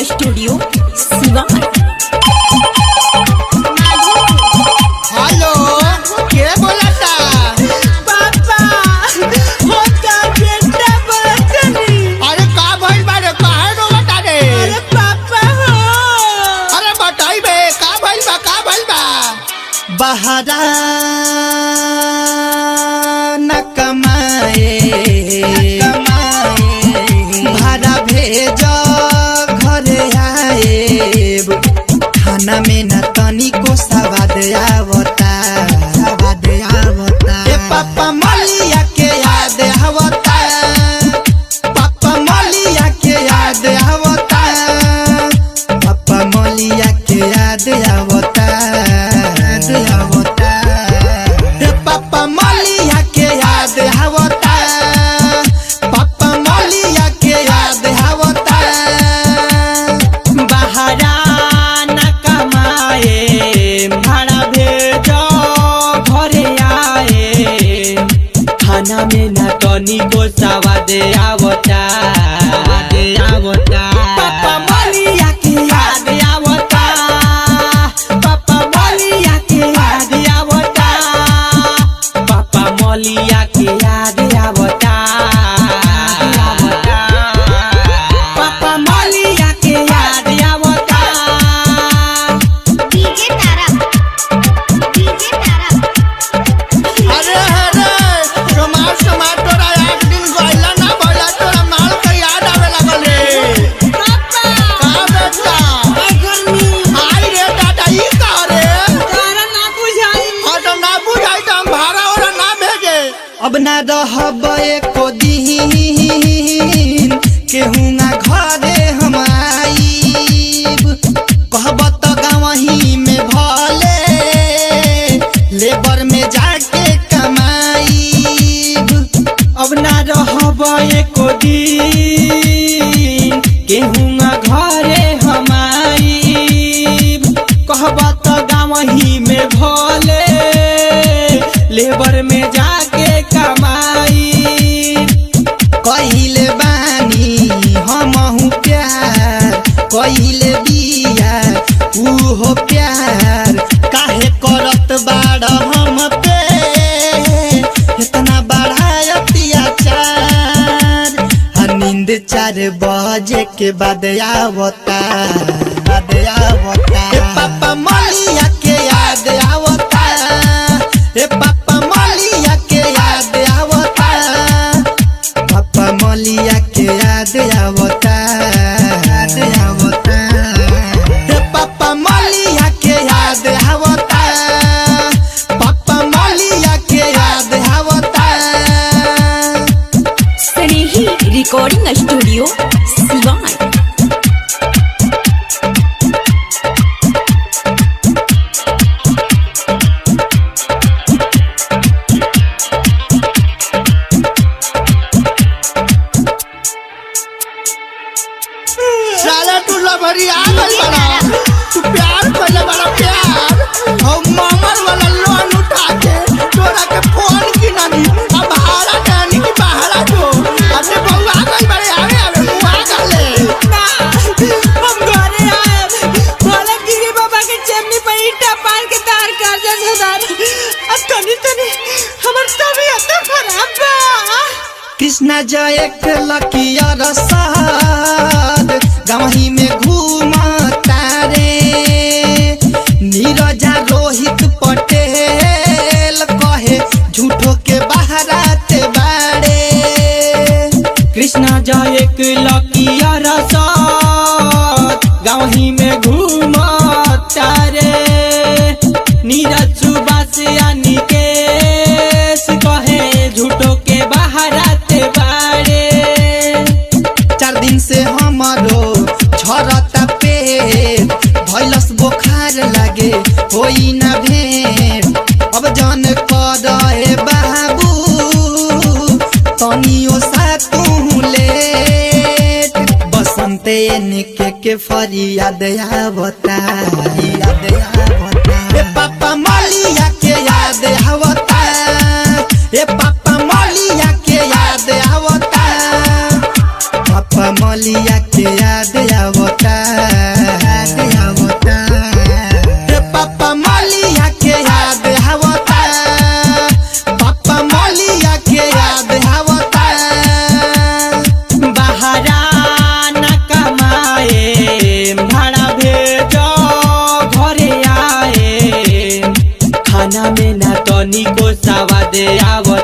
Studio Siwan. Hello, के बोलता? पापा होता बेटा बतनी। अरे का भइल बारे? काहे रोवता रे? अरे पापा हो। अरे बताई बे, का भइल बा? का भइल बा? बहारा न कमाए भाड़ा भेज घरे आएब, खाना में न तनिको स्वाद आवता। ए पापा मलिया के याद आवता, पापा मलिया के याद आवता, पापा मलिया के याद आवता। ए पापा मलिया के याद आवता, पापा मलिया के याद आवता। बहारा न कमाए भाड़ा भेजो घरे आए, खाना में न तनिको स्वाद आवता। पापा मलिया के याद आवता, पापा मलिया के याद आवता, पापा मलिया के याद आवता। पापा मलिया के याद आवता। अरे सोमार तोरा एक दिन गइला ना भइला, तोरा माल के याद आवे लागल रे। पापा का बेटा? गर्मी आई रे दादा, ई का रे? तारा ना बुझाई। हाँ तो ना बुझाई तो हम भाड़ा ओरा ना भेजे। अब ना रहब एको दिन, केहू ना घरे हम आईब, कहब तो गाँवही में भले लेबर में जाके कमाईब। अब ना रहब एको दिन, केहू ना घरे हम आईब, कहब त गाँवही में भले लेबर में जाके कमाई। कहिले बानी हमहु प्यार, कहिले बिया उहो प्यार, काहे करत बाड़ हम पे इतना बड़ा अत्याचार। हर नींद 4 बजे के बाद आवता। ए पापा मलिया के याद आवता, ए पापा मलिया के याद आवता, पापा मलिया के याद आवता। ए पापा मलिया के याद आवता, पापा मलिया के याद आवता। स्नेही रिकॉर्डिंग स्टूडियो सिवान। साला तू लभरी आ गइल बाड़ा, तू प्यार कइले बाड़ा प्यार। हम मामर वाला लोन उठा के तोरा के फोन किनानी, अब भाड़ा देनी की बहारा दो। अरे बउआ आ गइल बाड़े, आवे मुआ गले। ना हम घरे आए, बोले गिरी बाबा के चमनी पे ईटा पार के तार कर्जा सुधार। अब तनी हमर तबीयत खराब बा। कृष्णा जय के लकिया रसाद गाँवही में घूमता रे। नीरजा रोहित पटेल कहे झूठो के बहराते बाड़े। कृष्णा जाए के लकिया रसाद गाँवही में घूमता रे। नीरज सुबास यानी केस कहे झूठो के बहराते बाड़े। 4 दिन से हमारो झरता पेट, भैलस बुखार लागे होई ना भेंट। अब जान करे बाबू तनियो सा तू लेट। बसंते निके के फरियाद आवता। ए पापा मलिया के याद आवता, ए पापा मलिया के याद आवता, पापा मलिया के याद आवता। तनी को सवा दे आव